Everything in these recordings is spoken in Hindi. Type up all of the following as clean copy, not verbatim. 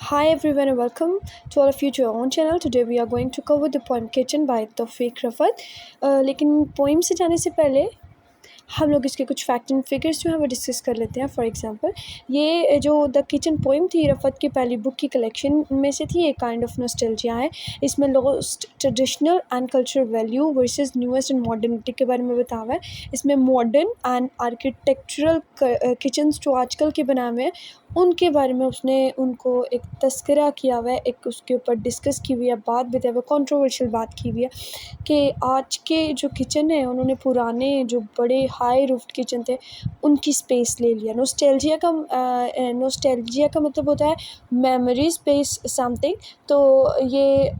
Hi everyone and welcome to all of you to our own channel. Today we are going to cover the poem Kitchen by Tawfiq Rafat. लेकिन पोइम से जाने से पहले हम लोग इसके कुछ फैक्ट एंड फिगर्स जो हैं वो डिस्कस कर लेते हैं। फॉर एग्जांपल ये जो द किचन पोइम थी रफ़त की पहली बुक की कलेक्शन में से थी। एक काइंड ऑफ नॉस्टैल्जिया है। इसमें lost traditional and cultural value versus newest and modernity के बारे में बताया हुआ है। इसमें मॉडर्न एंड आर्किटेक्चरल किचन्स जो आजकल के बनाए हुए हैं उनके बारे में उसने उनको एक तस्करा किया हुआ है, एक उसके ऊपर डिस्कस की हुई है, बात बताई हुई है, कंट्रोवर्शियल बात की हुई है कि आज के जो किचन है उन्होंने पुराने जो बड़े हाई रूफ्ड किचन थे उनकी स्पेस ले लिया। नॉस्टैल्जिया का मतलब होता है मेमोरीज बेस समथिंग। तो ये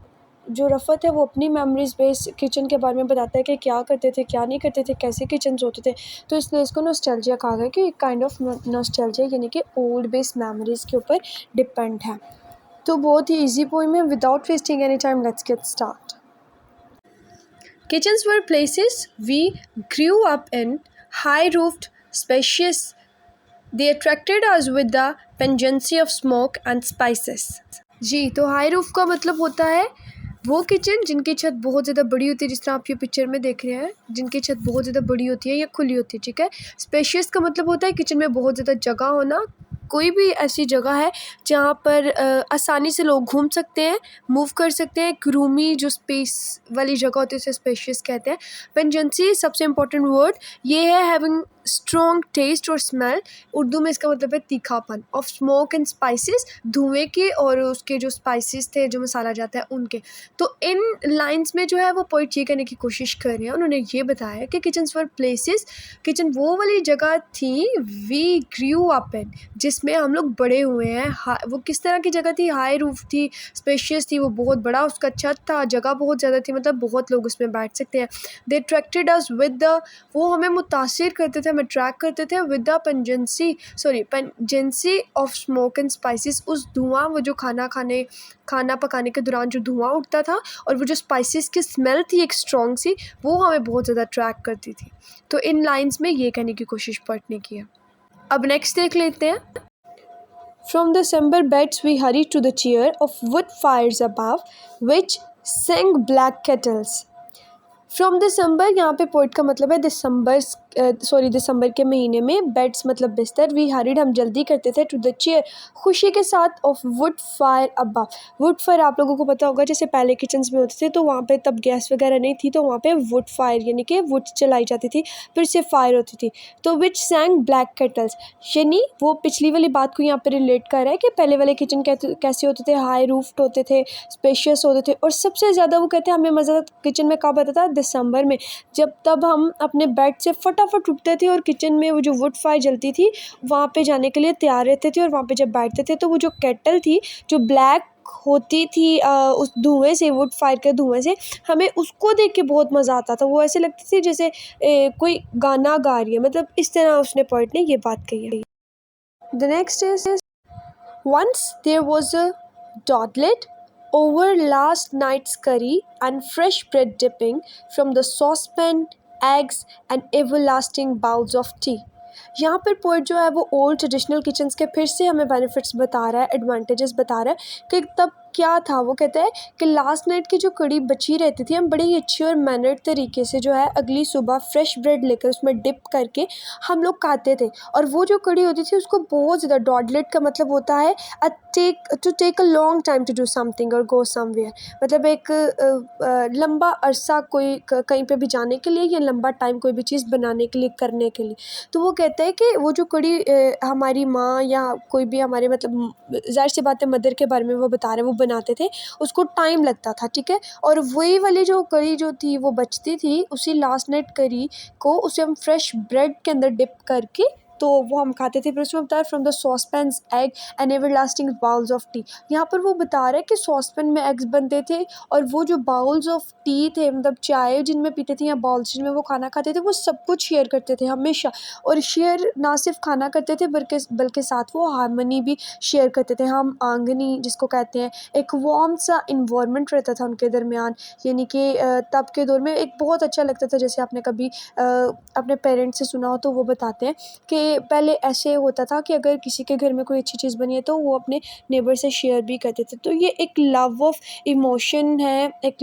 जो रफ़त है वो अपनी मेमोरीज बेस किचन के बारे में बताता है कि क्या करते थे, क्या नहीं करते थे, कैसे किचन्स होते थे। तो इसलिए इसको नॉस्टैल्जिया कहा गया कि काइंड ऑफ नॉस्टैल्जिया यानी कि ओल्ड बेस मेमोरीज़ के ऊपर डिपेंड है। तो बहुत ही ईजी पोएम है। Without wasting any time let's get start. Kitchens were places we grew up in, high-roofed, spacious. They attracted us with the pungency of smoke and spices. जी, तो हाई रूफ का मतलब होता है वो किचन जिनकी छत बहुत ज़्यादा बड़ी होती है, जिस तरह आप ये पिक्चर में देख रहे हैं, जिनकी छत बहुत ज़्यादा बड़ी होती है या खुली होती है, ठीक है। स्पेशियस का मतलब होता है किचन में बहुत ज़्यादा जगह होना। कोई भी ऐसी जगह है जहाँ पर आसानी से लोग घूम सकते हैं, मूव कर सकते हैं। एक रूमी जो स्पेस वाली जगह होती है उसे स्पेशियस कहते हैं। पेंजेंसी सबसे इम्पोर्टेंट वर्ड ये है, हैविंग स्ट्रॉन्ग टेस्ट और स्मेल। उर्दू में इसका मतलब है तीखापन। ऑफ स्मोक एंड स्पाइसेस, धुएँ के और उसके जो स्पाइसेस थे, जो मसाला जाता है उनके। तो इन लाइंस में जो है वो पोइट ये कहने की कोशिश कर रहे हैं, उन्होंने ये बताया कि किचन्स वर प्लेसेस, किचन वो वाली जगह थी वी ग्रू अप इन, जिसमें हम लोग बड़े हुए हैं। वो किस तरह की जगह थी? हाई रूफ थी, स्पेशियस थी, वो बहुत बड़ा उसका छत था, जगह बहुत ज़्यादा थी, मतलब बहुत लोग उसमें बैठ सकते हैं। दे अट्रैक्टेड अस विद द, वो हमें मुतासिर करते थे, हमें अट्रैक्ट करते थे with the pungency of smoke and spices. उस धुआं, वो जो खाना पकाने के दौरान जो धुआं उठता था और वो जो स्पाइसेस की स्मेल थी एक स्ट्रॉन्ग सी, वो हमें बहुत ज़्यादा अट्रैक्ट करती थी। तो इन लाइंस में ये कहने की कोशिश पोएट ने की है। अब नेक्स्ट देख लेते हैं। From the somber beds we hurried to the cheer of wood fires above, which sang black kettles. From December, यहाँ पे पोइट का मतलब है दिसंबर के महीने में। बेड्स मतलब बिस्तर। वी हरिड, हम जल्दी करते थे। टू द चेयर, खुशी के साथ। Of wood fire above, wood fire आप लोगों को पता होगा जैसे पहले किचन्स में होते थे तो वहाँ पे तब गैस वगैरह नहीं थी, तो वहाँ पे वुड फायर यानी कि वुड जलाई जाती थी, फिर से फायर होती थी। तो विच सैंग ब्लैक केटल्स, यानी वो पिछली वाली बात को यहाँ पर रिलेट कर रहा है कि पहले वाले किचन कैसे होते थे, हाई रूफ्ड होते थे, स्पेशियस होते थे। और सबसे ज़्यादा वो कहते हैं हमें मज़ा किचन में कब आता था? दिसंबर में, जब तब हम अपने बेड से फटाफट उठते थे और किचन में वो जो वुड फायर जलती थी वहाँ पे जाने के लिए तैयार रहते थे। और वहाँ पे जब बैठते थे तो वो जो केटल थी जो ब्लैक होती थी उस धुएं से, वुड फायर के धुएं से, हमें उसको देख के बहुत मज़ा आता था। वो ऐसे लगती थी जैसे कोई गाना गा रही है, मतलब इस तरह उसने पोएट ने ये बात कही है। The next is, once there was a doglet over last night's curry and fresh bread dipping from the saucepan, eggs and everlasting bowls of tea. यहाँ पर पोइट जो है वो ओल्ड ट्रेडिशनल किचन्स के फिर से हमें बेनिफिट्स बता रहा है, एडवांटेजेस बता रहा है कि तब क्या था। वो कहता है कि लास्ट नाइट की जो कड़ी बची रहती थी हम बड़े ही अच्छे और मैनर्ड तरीके से जो है अगली सुबह फ्रेश ब्रेड लेकर उसमें डिप करके हम लोग खाते थे। और वो जो कड़ी होती थी उसको बहुत ज़्यादा, डॉडलेट का मतलब होता है to take a long time to do something और गो समवेयर, मतलब एक लंबा अरसा कोई कहीं पे भी जाने के लिए या लंबा टाइम कोई भी चीज़ बनाने के लिए, करने के लिए। तो वो कहता है कि वो जो कड़ी हमारी माँ या कोई भी हमारे, मतलब ज़ाहिर सी बात है मदर के बारे में वो बता रहे हैं, वो बनाते थे, उसको टाइम लगता था, ठीक है। और वही वाली जो कड़ी जो थी वो बचती थी, उसी लास्ट नाइट कड़ी को उसे हम फ्रेश ब्रेड के अंदर डिप करके तो वो हम खाते थे। फिर उसमें बता from the saucepans egg and everlasting bowls of tea. यहाँ पर वो बता रहे हैं कि सॉसपैन में एग्स बनते थे और वो जो बाउल्स ऑफ टी थे, मतलब चाय जिनमें पीते थे या बाउल्स जिनमें वो खाना खाते थे, वो सब कुछ शेयर करते थे हमेशा। और शेयर ना सिर्फ खाना करते थे बल्कि साथ वो हारमनी भी शेयर करते थे। हम आंगनी जिसको कहते हैं, एक वार्म सा इन्वायरमेंट रहता था उनके दरमियान, यानी कि तब के दौर में एक बहुत अच्छा लगता था। जैसे आपने कभी अपने पेरेंट्स से सुना हो तो वो बताते हैं कि पहले ऐसे होता था कि अगर किसी के घर में कोई अच्छी चीज़ बनी है तो वो अपने नेबर से शेयर भी करते थे। तो ये एक लव ऑफ इमोशन है, एक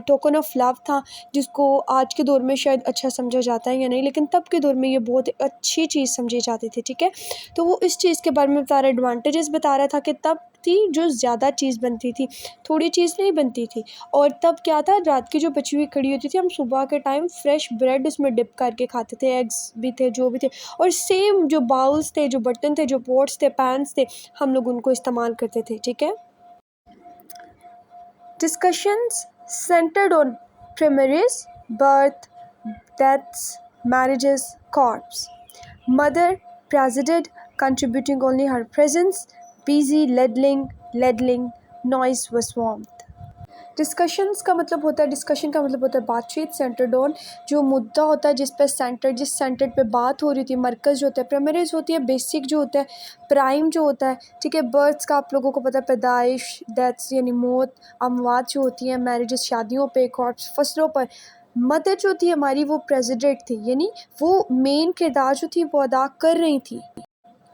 टोकन ऑफ लव था, जिसको आज के दौर में शायद अच्छा समझा जाता है या नहीं, लेकिन तब के दौर में ये बहुत अच्छी चीज़ समझी जाती थी। ठीक है, तो वो इस चीज़ के बारे में बता रहा, एडवांटेजेस बता रहा था कि तब थी जो ज़्यादा चीज़ बनती थी, थोड़ी चीज़ नहीं बनती थी। और तब क्या था, रात की जो बची हुई कड़ी होती थी, हम सुबह के टाइम फ्रेश ब्रेड उसमें डिप करके खाते थे, एग्स भी थे, जो भी थे। और सेम जो बाउल्स थे, जो बर्तन थे, जो पॉट्स थे, पैन्स थे, हम लोग उनको इस्तेमाल करते थे। ठीक है, discussions centred on primaries, birth, deaths, marriages, corpse. Mother presided, contributing only her presence, busy, ladling, noise was warmth. Discussions का मतलब होता है, डिस्कशन का मतलब होता है बातचीत। सेंटर्ड ऑन, जो मुद्दा होता है जिस पे जिस सेंटर पे बात हो रही थी, मरकज़ जो होता है, प्राइमरीज होती है बेसिक जो होता है, प्राइम जो होता है। ठीक है, बर्थ्स का आप लोगों को पता है पैदाइश, डेथ्स यानी मौत, अमवात जो होती हैं, मैरिजेस शादियों पे, कॉर्प्स फसलों पर। मदर जो थी हमारी वो प्रेसिडेंट थी, यानी वो मेन किरदार जो थी वो अदा कर रही थी।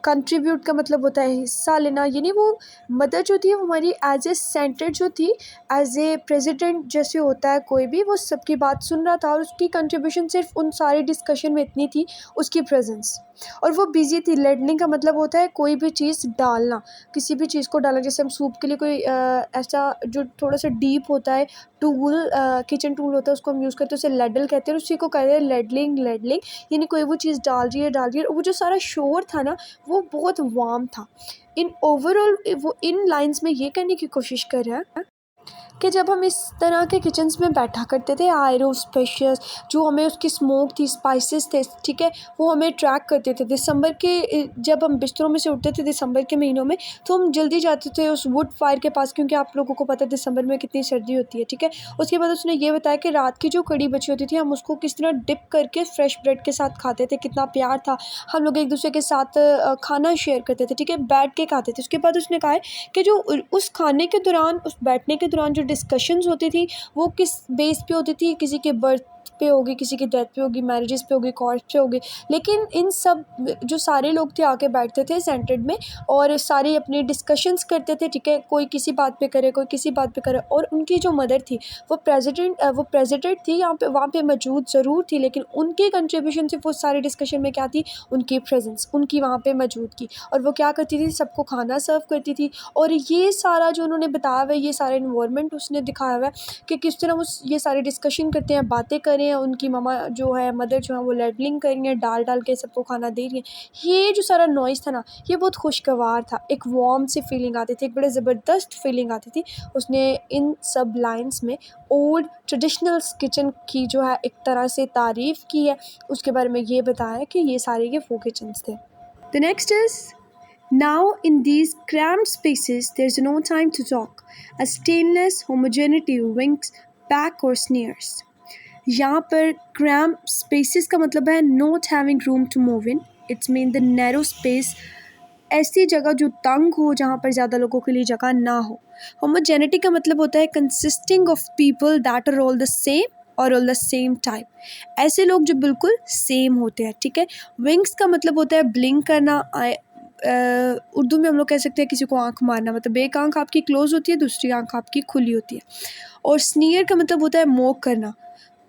कंट्रीब्यूट का मतलब होता है हिस्सा लेना, यानी वो मदर जो थी वो हमारी एज ए सेंटर जो थी, एज ए प्रेसिडेंट जैसे होता है कोई भी, वो सबकी बात सुन रहा था और उसकी कंट्रीब्यूशन सिर्फ उन सारे डिस्कशन में इतनी थी, उसकी प्रेजेंस। और वो बिजी थी। लेडलिंग का मतलब होता है कोई भी चीज़ डालना, किसी भी चीज़ को डालना। जैसे हम सूप के लिए कोई ऐसा जो थोड़ा सा डीप होता है टूल, किचन टूल होता है, उसको हम यूज़ करते हैं, उसे लेडल कहते हैं, उसी को कहते हैं लेडलिंग। यानी कोई वो चीज़ डाल रही है। और वो जो सारा शोर था ना, वो बहुत वार्म था। इन ओवरऑल वो इन लाइंस में ये कहने की कोशिश कर रहा है कि जब हम इस तरह के किचन्स में बैठा करते थे, आयरो स्पेशियस जो हमें उसकी स्मोक थी, स्पाइसेस थे, ठीक है, वो हमें ट्रैक करते थे। दिसंबर के जब हम बिस्तरों में से उठते थे दिसंबर के महीनों में, तो हम जल्दी जाते थे उस वुड फायर के पास, क्योंकि आप लोगों को पता है दिसंबर में कितनी सर्दी होती है। ठीक है, उसके बाद उसने ये बताया कि रात की जो कड़ी बची होती थी, हम उसको किस तरह डिप करके फ्रेश ब्रेड के साथ खाते थे, कितना प्यार था। हम लोग एक दूसरे के साथ खाना शेयर करते थे, ठीक है, बैठ के खाते थे। उसके बाद उसने कहा है कि जो उस खाने के दौरान, उस बैठने के दौरान जो डिस्कशंस होती थी, वो किस बेस पे होती थी, किसी के बर्थ पे होगी, किसी की डेथ पे होगी, मैरिजेस पे होगी, कॉर्प्स पे होगी। लेकिन इन सब जो सारे लोग थे आके बैठते थे सेंटर्ड में और सारे अपनी डिस्कशंस करते थे। ठीक है, कोई किसी बात पे करे, कोई किसी बात पे करे। और उनकी जो मदर थी वो प्रेसिडेंट थी, यहाँ पे वहाँ पे मौजूद ज़रूर थी, लेकिन उनकी कंट्रीब्यूशन सिर्फ वो सारे डिस्कशन में क्या थी, उनकी प्रेजेंस, उनकी वहाँ पे मौजूद की। और वो क्या करती थी, सबको खाना सर्व करती थी। और ये सारा जो उन्होंने बताया हुआ है, ये सारा इन्वायरमेंट उसने दिखाया हुआ है कि किस तरह वो ये सारे डिस्कशन करते हैं, बातें कर रहे हैं। उनकी ममा जो है, मदर जो है, वो लेडलिंग कर रही हैं, डाल डाल के सबको खाना दे रही हैं। ये जो सारा नॉइज़ था ना, ये बहुत खुशगवार था, एक वार्म सी फीलिंग आती थी, एक बड़े ज़बरदस्त फीलिंग आती थी। उसने इन सब लाइन्स में ओल्ड ट्रेडिशनल किचन की जो है एक तरह से तारीफ़ की है, उसके बारे में ये बताया कि ये सारे ये वो किचन्स थे। The next is now in these cramped spaces there's no time to talk. A stainless homogeneity winks back or sneers. यहाँ पर क्रैम स्पेसेस का मतलब है not having room to move in, it's mean the narrow space, ऐसी जगह जो तंग हो, जहाँ पर ज़्यादा लोगों के लिए जगह ना हो। होमोजेनिटी का मतलब होता है consisting of people that are all the same और ऑल द सेम टाइप, ऐसे लोग जो बिल्कुल सेम होते हैं। ठीक है, विंग्स का मतलब होता है ब्लिंक करना। उर्दू में हम लोग कह सकते हैं किसी को आंख मारना, मतलब एक आंख आपकी क्लोज होती है, दूसरी आंख आपकी खुली होती है। और स्नीयर का मतलब होता है मोक करना।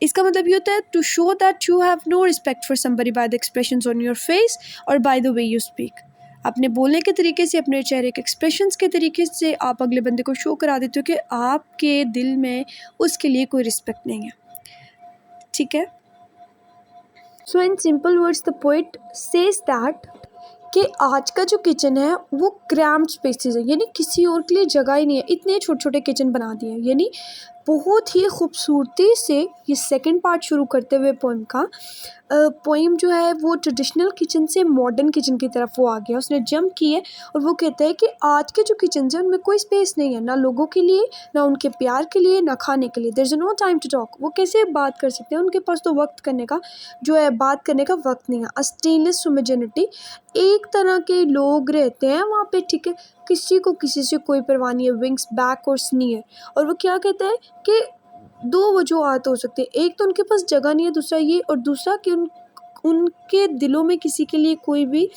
इसका मतलब ये होता है to show that you have no respect for somebody by the expressions on your face और by the way you speak. अपने बोलने के तरीके से, अपने चेहरे के एक्सप्रेशंस के तरीके से आप अगले बंदे को शो करा देते हो कि आपके दिल में उसके लिए कोई रिस्पेक्ट नहीं है। ठीक है, so in simple words the poet says that कि आज का जो किचन है वो क्रैम्ड स्पेसेस है, यानी किसी और के लिए जगह ही नहीं है, इतने छोटे छोटे किचन बना दिए हैं। यानी बहुत ही खूबसूरती से ये सेकंड पार्ट शुरू करते हुए पोइम का, पोइम जो है वो ट्रेडिशनल किचन से मॉडर्न किचन की तरफ वो आ गया, उसने जंप की है। और वो कहता है कि आज के जो किचन है उनमें कोई स्पेस नहीं है, ना लोगों के लिए, ना उनके प्यार के लिए, ना खाने के लिए। There is no time to talk, वो कैसे बात कर सकते हैं, उनके पास तो वक्त करने का जो है, बात करने का वक्त नहीं है। अ स्टेनलेस होमोजेनिटी, एक तरह के लोग रहते हैं वहाँ पे। ठीक है, किसी को किसी से कोई परवाह नहीं है। विंग्स बैक और स्नीयर, और वो क्या कहता है कि दो वजूहत हो सकते हैं, एक तो उनके पास जगह नहीं है, दूसरा ये, और दूसरा कि उनके दिलों में किसी के लिए कोई भी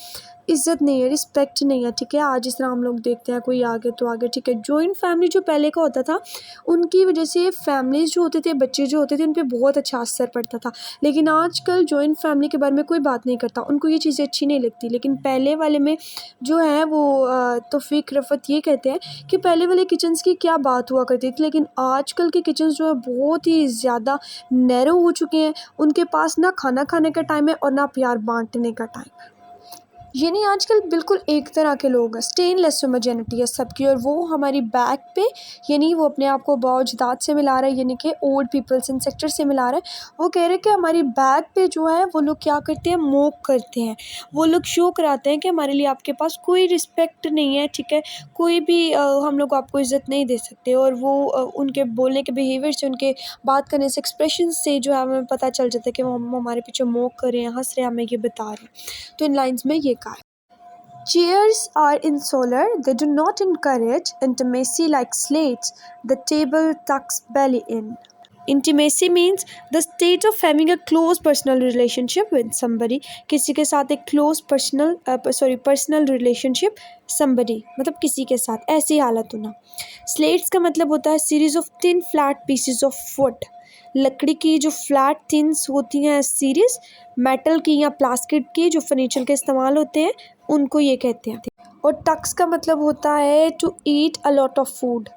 इज़्ज़त नहीं है, रिस्पेक्ट नहीं है, ठीक है। आज जिस तरह हम लोग देखते हैं कोई आगे तो आगे, ठीक है। जॉइंट फैमिली जो पहले का होता था, उनकी वजह से फैमिलीज़ जो होते थे, बच्चे जो होते थे, उन पे बहुत अच्छा असर पड़ता था। लेकिन आजकल जॉइंट फैमिली के बारे में कोई बात नहीं करता, उनको ये चीज़ें अच्छी नहीं लगती। लेकिन पहले वाले में जो है वो तौफीक रफ़त ये कहते हैं कि पहले वाले किचन्स की क्या बात हुआ करती थी, लेकिन आजकल के किचन्स जो है बहुत ही ज़्यादा नैरो हो चुके हैं। उनके पास ना खाना खाने का टाइम है और ना प्यार बाँटने का टाइम है। यानी आजकल बिल्कुल एक तरह के लोग हैं, स्टेनलेस होमोजेनिटी है सबकी, और वो हमारी बैक पे, यानी वो अपने आप को बाओजदाद से मिला रहा है, यानी कि ओल्ड पीपल्स इन सेक्टर से मिला रहा है। वो कह रहे हैं कि हमारी बैक पे जो है वो लोग क्या करते हैं, मोक करते हैं। वो लोग शो कराते हैं कि हमारे लिए आपके पास कोई रिस्पेक्ट नहीं है, ठीक है। कोई भी हम लोग आपको इज़्ज़त नहीं दे सकते। और वो उनके बोलने के बिहेवियर से, उनके बात करने से, एक्सप्रेशन से जो है हमें पता चल जाता है कि वो हमारे पीछे मोक कर रहे हैं, हंस रहे हैं, हमें ये बता रहे हैं। तो इन लाइन्स में ये कहा है। Chairs are insular, they do not encourage intimacy like slates. The table tucks belly in. Intimacy means the state of having a close personal relationship with somebody. किसी के साथ एक close personal relationship somebody, मतलब किसी के साथ ऐसी हालत होना। Slates का मतलब होता है series of thin flat pieces of wood. लकड़ी की जो फ्लैट थिन्स होती हैं सीरीज, मेटल की या प्लास्टिक की जो फर्नीचर के इस्तेमाल होते हैं, उनको ये कहते हैं। और टक्स का मतलब होता है to eat a lot of food,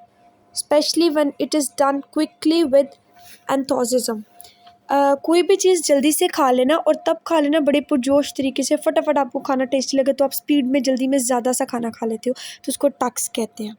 specially when it is done quickly with enthusiasm. कोई भी चीज़ जल्दी से खा लेना, और तब खा लेना बड़े पुरजोश तरीके से, फटाफट आपको खाना टेस्टी लगे तो आप स्पीड में जल्दी में ज़्यादा सा खाना खा लेते हो, तो उसको टक्स कहते हैं।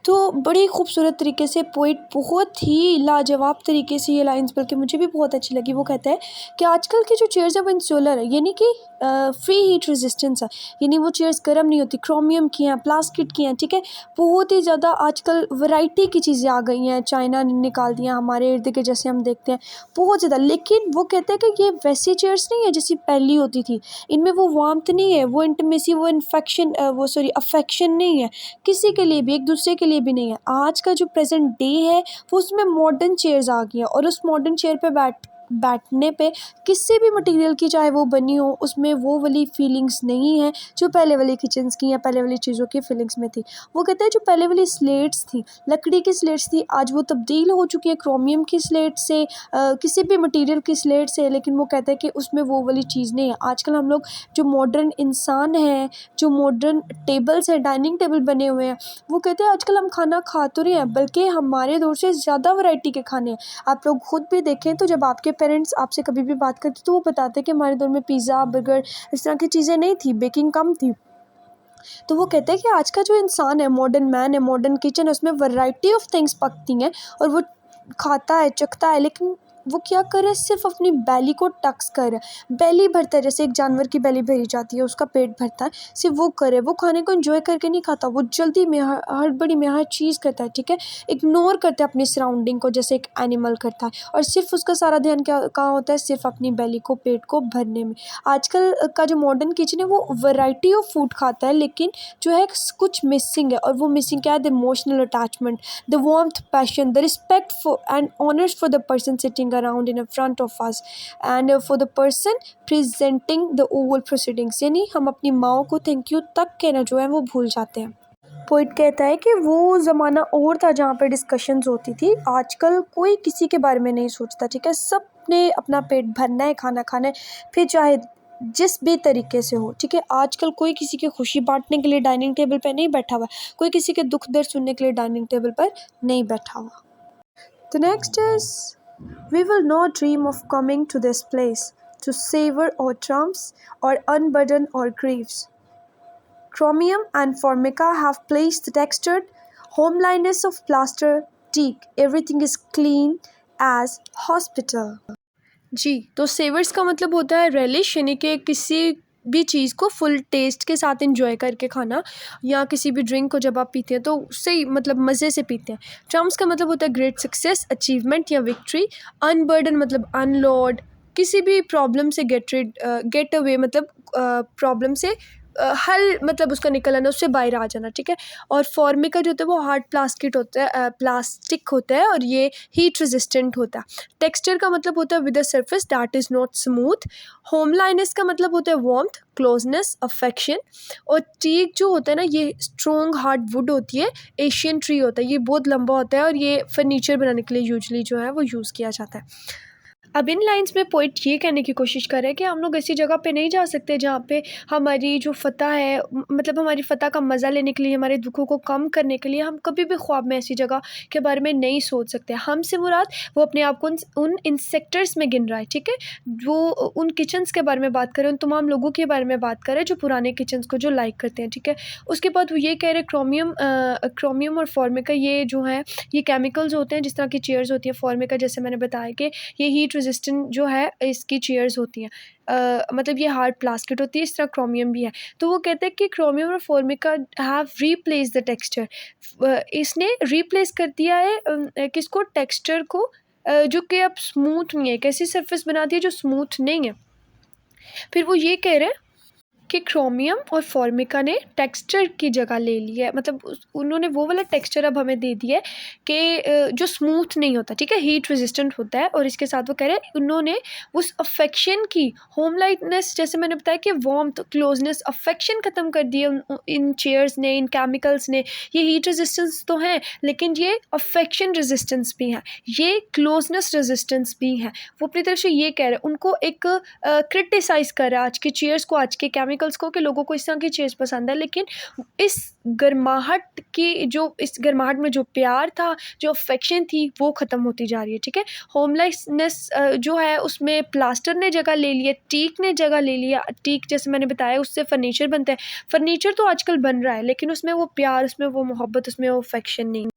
तो बड़ी खूबसूरत तरीके से पोइट बहुत ही लाजवाब तरीके से ये लाइंस, बल्कि मुझे भी बहुत अच्छी लगी। वो कहता है कि आजकल की जो चेयर्स है वो इंसुलर है, यानी कि फ्री हीट रेजिस्टेंस है, यानी वो चेयर्स गर्म नहीं होती, क्रोमियम की हैं, प्लास्टिक की हैं, ठीक है। बहुत ही ज़्यादा आजकल वैरायटी की चीज़ें आ गई हैं, चाइना ने निकाल दिया हमारे इर्द गिर्द, जैसे हम देखते हैं बहुत ज़्यादा। लेकिन वो कहते हैं कि ये वैसी चेयर्स नहीं है जैसी पहली होती थी, इनमें वो वार्मथ नहीं है, वो इंटीमेसी, वो अफेक्शन नहीं है, किसी के लिए भी, एक दूसरे के लिए भी नहीं है। आज का जो प्रेजेंट डे है वो उसमें मॉडर्न चेयर्स आ गई हैं, और उस मॉडर्न चेयर पे बैठने पे किसी भी मटेरियल की चाहे वो बनी हो, उसमें वो वाली फीलिंग्स नहीं है जो पहले वाली किचन्स की या पहले वाली चीज़ों की फीलिंग्स में थी। वो कहते हैं जो पहले वाली स्लेट्स थी, लकड़ी की स्लेट्स थी, आज वो तब्दील हो चुकी है क्रोमियम की स्लेट से, किसी भी मटेरियल की स्लेट से। लेकिन वो कहते हैं कि उसमें वो वाली चीज़ नहीं है। आजकल हम लोग जो मॉडर्न इंसान हैं, जो मॉडर्न टेबल्स हैं, डाइनिंग टेबल बने हुए हैं, वो कहते हैं आजकल हम खाना खा तो रहे हैं, बल्कि हमारे दौर से ज़्यादा वैरायटी के खाने हैं। आप लोग खुद भी देखें तो जब आपके पेरेंट्स आपसे कभी भी बात करते तो वो बताते कि हमारे दौर में पिज़्ज़ा, बर्गर, इस तरह की चीज़ें नहीं थी, बेकिंग कम थी। तो वो कहते हैं कि आज का जो इंसान है, मॉडर्न मैन है, मॉडर्न किचन है, उसमें वैरायटी ऑफ थिंग्स पकती हैं, और वो खाता है, चखता है, लेकिन वो क्या करे, सिर्फ अपनी बेली को टक्स करे, बेली भरता है, जैसे एक जानवर की बेली भरी जाती है, उसका पेट भरता है, सिर्फ वो करे। वो खाने को एंजॉय करके नहीं खाता, वो जल्दी में हड़बड़ी में हर चीज़ करता है, ठीक है। इग्नोर करता है अपनी सराउंडिंग को, जैसे एक एनिमल करता है, और सिर्फ उसका सारा ध्यान क्या कहाँ होता है, सिर्फ अपनी बेली को, पेट को भरने में। आजकल का जो मॉडर्न किचन है वो वैरायटी ऑफ फूड खाता है, लेकिन जो है कुछ मिसिंग है, और वो मिसिंग क्या है, the emotional attachment, the warmth, passion, the respect for and honours for the person sitting around in front of us and for the person presenting the whole proceedings। यानी हम अपनी माओ को थैंक यू तक कहना जो है वो भूल जाते हैं। पोइट कहता है कि वो ज़माना और था जहाँ पे डिस्कशंस होती थी, आजकल कोई किसी के बारे में नहीं सोचता, ठीक है। सब ने अपना पेट भरना है, खाना खाना है, फिर चाहे जिस भी तरीके से हो, ठीक है। आजकल कोई किसी की खुशी बांटने के लिए डाइनिंग टेबल पर नहीं बैठा हुआ, कोई किसी के दुख दर्द सुनने के लिए डाइनिंग टेबल पर नहीं बैठा हुआ। The next is, we will not dream of coming to this place to savor our trumps or unburden our griefs. Chromium and formica have placed the textured homeliness of plaster teak. Everything is clean as hospital. जी, तो सेवर्स का मतलब होता है रेलिश, यानी कि किसी भी चीज़ को फुल टेस्ट के साथ इंजॉय करके खाना, या किसी भी ड्रिंक को जब आप पीते हैं तो सही मतलब मज़े से पीते हैं। ट्रम्प्स का मतलब होता है ग्रेट सक्सेस, अचीवमेंट या विक्ट्री। अनबर्डन मतलब अनलोड, किसी भी प्रॉब्लम से गेट अवे, मतलब प्रॉब्लम से हल मतलब उसका निकल आना, उससे बाहर आ जाना, ठीक है। और फॉर्मिका जो होता है वो हार्ड प्लास्टिक होता है, प्लास्टिक होता है, और ये हीट रेजिस्टेंट होता है। टेक्सचर का मतलब होता है with a surface that is not smooth. Homeliness का मतलब होता है वार्मथ, क्लोजनेस, अफेक्शन। और टीक जो होता है ना, ये स्ट्रॉन्ग हार्ड वुड होती है, एशियन ट्री होता है, ये बहुत लंबा होता है और ये फर्नीचर बनाने के लिए यूजली जो है वो यूज़ किया जाता है। अब इन लाइंस में पोइट ये कहने की कोशिश कर रहे हैं कि हम लोग ऐसी जगह पे नहीं जा सकते जहाँ पे हमारी जो फ़तह है, मतलब हमारी फ़तह का मज़ा लेने के लिए, हमारे दुखों को कम करने के लिए हम कभी भी ख्वाब में ऐसी जगह के बारे में नहीं सोच सकते। हमसे मुराद वो अपने आप को उन इन सेक्टर्स में गिन रहा है, ठीक है। वो उन किचन्स के बारे में बात कर रहे हैं, उन तमाम लोगों के बारे में बात कर रहे हैं जो पुराने किचन्स को जो लाइक करते हैं, ठीक है। उसके बाद वो ये कह रहे हैं क्रोमियम और फॉर्मिका ये जो है ये केमिकल्स होते हैं, जिस तरह की चेयर्स होती है फॉर्मिका, जैसे मैंने बताया कि ये हीट रेजिस्टेंट जो है इसकी चेयर्स होती हैं, मतलब ये हार्ड प्लास्टिक होती है, इस तरह क्रोमियम भी है। तो वो कहते हैं कि क्रोमियम और Formica have replace the texture, इसने रिप्लेस कर दिया है किसको, टेक्सचर को, जो कि अब स्मूथ नहीं है, कैसी सरफेस बना दी है जो स्मूथ नहीं है। फिर वो ये कह रहे हैं कि क्रोमियम और फॉर्मिका ने टेक्सचर की जगह ले ली है, मतलब उन्होंने वो वाला टेक्सचर अब हमें दे दिया है कि जो स्मूथ नहीं होता, ठीक है, हीट रेजिस्टेंट होता है। और इसके साथ वो कह रहे हैं उन्होंने उस अफेक्शन की, होम लाइटनेस, जैसे मैंने बताया कि वार्मथ, क्लोजनेस, अफेक्शन ख़त्म कर दिए इन चेयर्स ने, इन केमिकल्स ने। ये हीट रेजिस्टेंस तो हैं, लेकिन ये अफेक्शन रेजिस्टेंस भी है, ये क्लोजनेस रेजिस्टेंस भी है। वो अपनी तरफ से ये कह रहे हैं, उनको एक क्रिटिसाइज़ कर रहा है आज के चेयर्स को, आज के केमिकल्स को, कि लोगों को इस तरह की चेयर्स पसंद है, लेकिन इस इस गर्माहट में जो प्यार था, जो अफेक्शन थी, वो ख़त्म होती जा रही है, ठीक है। होमलेसनेस जो है उसमें प्लास्टर ने जगह ले लिया, टीक ने जगह ले लिया। टीक जैसे मैंने बताया उससे फर्नीचर बनता है, फर्नीचर तो आजकल बन रहा है, लेकिन उसमें वो प्यार, उसमें वो मोहब्बत, उसमें वो अफेक्शन नहीं।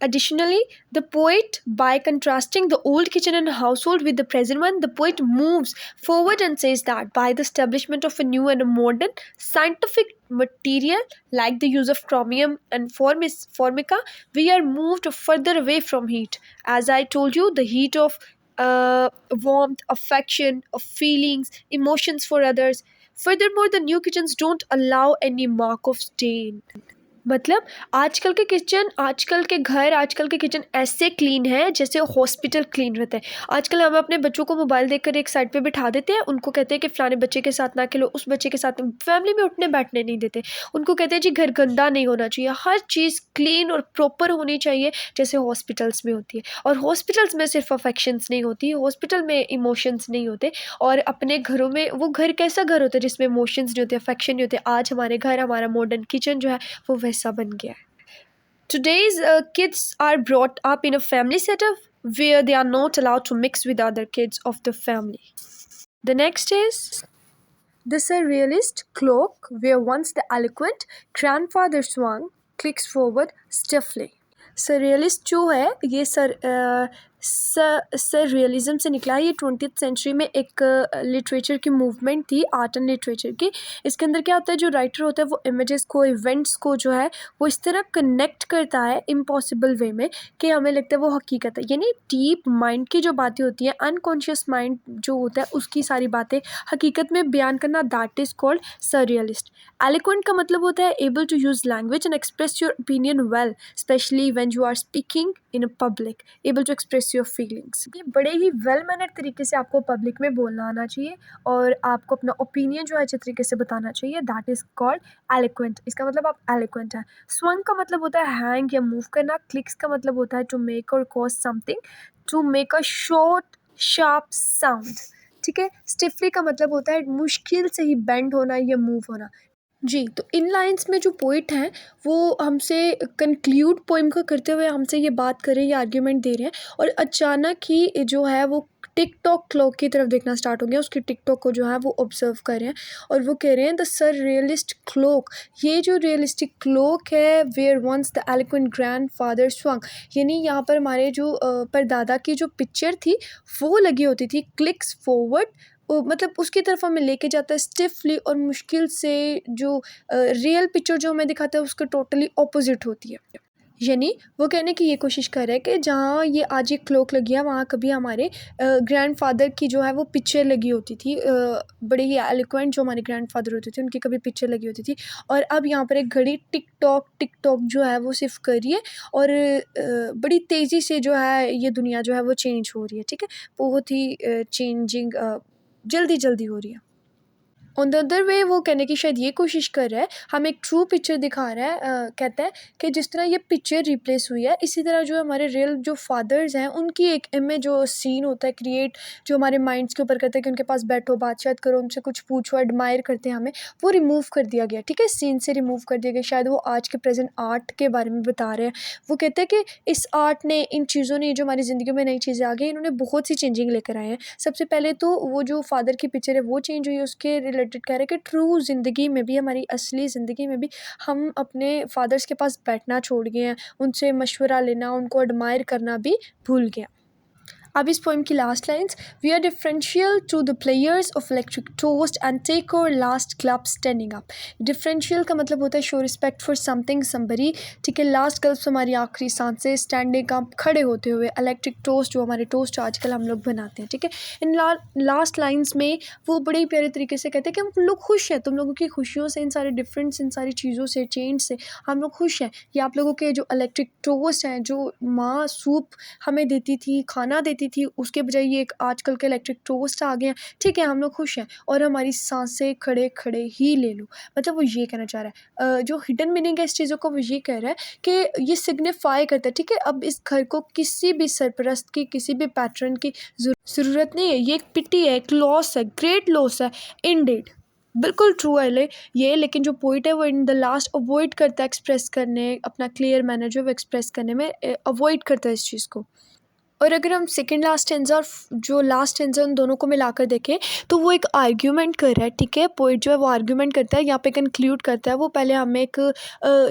Additionally, the poet, by contrasting the old kitchen and household with the present one, the poet moves forward and says that by the establishment of a new and a modern scientific material like the use of chromium and formica, we are moved further away from heat. As I told you, the heat of warmth, affection, of feelings, emotions for others. Furthermore, the new kitchens don't allow any mark of stain. मतलब आजकल के किचन, आजकल के घर, आजकल के किचन ऐसे क्लीन है जैसे हॉस्पिटल क्लीन रहता है। आजकल हम अपने बच्चों को मोबाइल देखकर एक साइड पे बिठा देते हैं, उनको कहते हैं कि फ़लाने बच्चे के साथ ना खेलो, उस बच्चे के साथ, फैमिली में उठने बैठने नहीं देते। उनको कहते हैं जी घर गंदा नहीं होना चाहिए, हर चीज़ क्लीन और प्रॉपर होनी चाहिए जैसे हॉस्पिटल्स में होती है। और हॉस्पिटल्स में सिर्फ अफेक्शंस नहीं होती, हॉस्पिटल में इमोशंस नहीं होते। और अपने घरों में वो घर कैसा घर होता है जिसमें इमोशंस नहीं होते, अफेक्शन नहीं होते। आज हमारे घर, हमारा मॉडर्न किचन जो है वो वैसा बन गया है। Today's kids are brought up in a family setup where they are not allowed to mix with other kids of the family. The next is the surrealist clock, where once the eloquent grandfather swung, clicks forward stiffly. सरियलिस्ट जो है ये सररियलिज्म से निकला है। ये 20th सेंचुरी में एक लिटरेचर की मूवमेंट थी, आर्ट एंड लिटरेचर की। इसके अंदर क्या होता है, जो राइटर होता है वो इमेजेस को, इवेंट्स को जो है वो इस तरह कनेक्ट करता है इम्पॉसिबल वे में कि हमें लगता है वो हकीकत है। यानी डीप माइंड की जो बातें होती हैं, अनकॉन्शियस माइंड जो होता है उसकी सारी बातें हकीकत में बयान करना, that is called surrealist. Eloquent का मतलब होता है able to use language and express your opinion well, specially when you are speaking in a public, able to express your feelings. ये बड़े ही वेल मैनर्ड तरीके से आपको पब्लिक में बोलना आना चाहिए और आपको अपना ओपिनियन जो है अच्छे तरीके से बताना चाहिए, दैट इज़ कॉल्ड एलोक्वेंट। इसका मतलब आप एलोक्वेंट हैं। स्वंग का मतलब होता है हैंग या मूव करना। क्लिक्स का मतलब होता है टू मेक और cause something, to make a short sharp sound, ठीक है। स्टिफली का मतलब होता है मुश्किल से ही बेंड होना या मूव होना। जी, तो इन लाइन्स में जो पोइट हैं वो हमसे कंक्लूड पोइम को करते हुए हमसे ये बात कर रहे हैं, ये आर्ग्यूमेंट दे रहे हैं, और अचानक ही जो है वो टिक-टॉक क्लॉक की तरफ देखना स्टार्ट हो गया। उसकी टिक-टॉक को जो है वो ऑब्ज़र्व कर रहे हैं और वो कह रहे हैं द सररियलिस्ट क्लॉक, ये जो रियलिस्टिक क्लॉक है, where once the eloquent grandfather swung, यानी यहाँ पर हमारे जो परदादा की जो पिक्चर थी वो लगी होती थी, क्लिक्स फॉरवर्ड, मतलब उसकी तरफ हमें लेके जाता है स्टिफली और मुश्किल से। जो रियल पिक्चर जो हमें दिखाता है उसके टोटली ऑपोजिट होती है। यानी वो कहने की ये कोशिश कर रहा है कि जहाँ ये आज एक क्लॉक लगी है वहाँ कभी हमारे ग्रैंडफादर की जो है वो पिक्चर लगी होती थी, बड़े ही एलोक्वेंट जो हमारे ग्रैंडफादर होते थे उनकी कभी पिक्चर लगी होती थी, और अब यहाँ पर एक घड़ी टिक टॉक जो है वो सिर्फ कर रही है, और बड़ी तेज़ी से जो है ये दुनिया जो है वो चेंज हो रही है, ठीक है, बहुत ही चेंजिंग जल्दी जल्दी हो रही है। ऑन द अदर वे वो कहने की शायद ये कोशिश कर रहा है, हमें एक ट्रू पिक्चर दिखा रहा है, कहता है कि जिस तरह ये पिक्चर रिप्लेस हुई है इसी तरह जो हमारे रियल जो फादर्स हैं उनकी एक इमेज जो सीन होता है क्रिएट, जो हमारे माइंड्स के ऊपर करते हैं कि उनके पास बैठो बातचीत करो उनसे कुछ पूछो एडमायर करते हैं हमें, वो रिमूव कर दिया गया, ठीक है, सीन से रिमूव कर दिया गया। शायद वो आज के प्रेजेंट आर्ट के बारे में बता रहे हैं। वो कहते हैं कि इस आर्ट ने, इन चीज़ों ने, जो हमारी ज़िंदगी में नई चीज़ें आ गई इन्होंने बहुत सी चेंजिंग लेकर आए हैं। सबसे पहले तो वो जो फादर की पिक्चर है वो चेंज हुई, उसके रिलेटेड कह रहे हैं कि ट्रू ज़िंदगी में भी, हमारी असली ज़िंदगी में भी हम अपने फादर्स के पास बैठना छोड़ गए हैं, उनसे मशवरा लेना, उनको एडमायर करना भी भूल गए। अब इस पोएम की last lines, we are differential to the players of electric toast and teak और last club standing up. Differential का मतलब होता है show respect for something somebody, ठीक है, लास्ट क्लब हमारी आखिरी सांसें, स्टैंडिंग अप खड़े होते हुए, इलेक्ट्रिक टोस्ट जो हमारे टोस्ट आजकल हम लोग बनाते हैं, ठीक है। इन लास्ट लाइन्स में वो बड़े ही प्यारे तरीके से कहते हैं कि हम लोग खुश हैं, तुम लोगों की खुशियों से, इन सारे डिफरेंस, इन सारी चीज़ों से, चेंज से हम लोग खुश हैं। ये आप लोगों के जो इलेक्ट्रिक टोस्ट हैं, जो माँ सूप हमें देती थी, खाना देती थी, उसके बजाय ये एक आजकल के इलेक्ट्रिक टोस्ट आ गए हैं, ठीक है, हम लोग खुश हैं, और हमारी सांसें खड़े खड़े ही ले लो। मतलब वो ये कहना चाह रहा है, जो हिडन मीनिंग है इस चीज़ों को, वो ये कह रहा है कि ये सिग्निफाई करता है, ठीक है, अब इस घर को किसी भी सरपरस्त की, किसी भी पैटर्न की ज़रूरत नहीं है, ये एक पिटी है, एक लॉस है, ग्रेट लॉस है इंडीड। बिल्कुल ट्रू है ये, लेकिन जो पोइट है वो इन द लास्ट अवॉइड करता है एक्सप्रेस करने, अपना क्लियर मैनर जो वो एक्सप्रेस करने में अवॉइड करता है इस चीज़ को। और अगर हम सेकंड लास्ट स्टेंजा और जो लास्ट स्टेंजा उन दोनों को मिलाकर देखें तो वो एक आर्ग्यूमेंट कर रहा है, ठीक है, पोइट जो है वो आर्ग्यूमेंट करता है, यहाँ पे कंक्लूड करता है। वो पहले हमें एक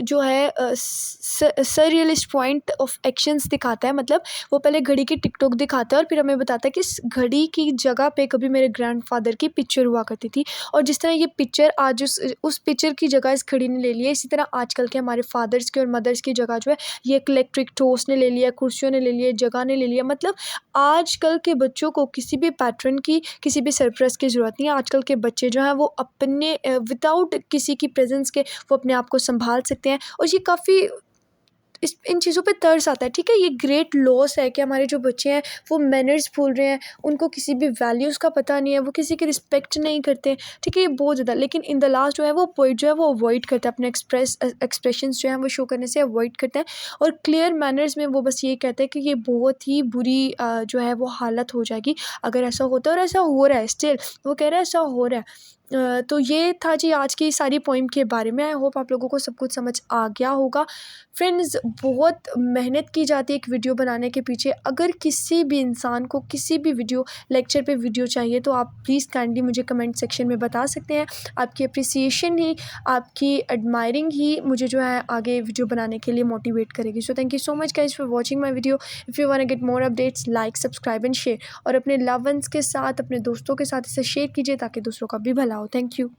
जो है सररियलिस्ट पॉइंट ऑफ एक्शंस दिखाता है, मतलब वो पहले घड़ी की टिकटॉक दिखाता है और फिर हमें बताता है कि इस घड़ी की जगह पे कभी मेरे ग्रैंडफादर की पिक्चर हुआ करती थी, और जिस तरह ये पिक्चर आज उस पिक्चर की जगह इस घड़ी ने ले लिया, इसी तरह आजकल के हमारे फादर्स की और मदर्स की जगह जो है ये इलेक्ट्रिक टोस्ट ने ले लिया, कुर्सियों ने ले लिया, जगह ने ले लिया। मतलब आजकल के बच्चों को किसी भी पैटर्न की, किसी भी सरप्राइज़ की ज़रूरत नहीं है। आजकल के बच्चे जो हैं वो अपने विदाउट किसी की प्रेजेंस के वो अपने आप को संभाल सकते हैं, और ये काफ़ी इन चीज़ों पे तरस आता है, ठीक है। ये ग्रेट लॉस है कि हमारे जो बच्चे हैं वो मैनर्स भूल रहे हैं, उनको किसी भी वैल्यूज़ का पता नहीं है, वो किसी की रिस्पेक्ट नहीं करते, ठीक है, ये बहुत ज़्यादा। लेकिन इन द लास्ट जो है वो पोइट जो है वो अवॉइड करता है, अपने एक्सप्रेशंस जो हैं वो शो करने से अवॉइड करता है, और क्लियर मैनर्स में वो बस ये कहता है कि ये बहुत ही बुरी जो है वो हालत हो जाएगी अगर ऐसा होता है, और ऐसा हो रहा है स्टिल, वो कह रहा है ऐसा हो रहा है। तो ये था जी आज की सारी पोइम के बारे में। आई होप आप लोगों को सब कुछ समझ आ गया होगा। फ्रेंड्स, बहुत मेहनत की जाती है एक वीडियो बनाने के पीछे। अगर किसी भी इंसान को किसी भी वीडियो लेक्चर पे वीडियो चाहिए तो आप प्लीज़ काइंडली मुझे कमेंट सेक्शन में बता सकते हैं। आपकी अप्रिसिएशन ही, आपकी एडमायरिंग ही मुझे जो है आगे वीडियो बनाने के लिए मोटिवेट करेगी। So thank you so much guys for watching my video. If you want to get more updates, like, subscribe and share, और अपने लव वंस के साथ, अपने दोस्तों के साथ इसे शेयर कीजिए ताकि दूसरों का भी भला हो। Thank you.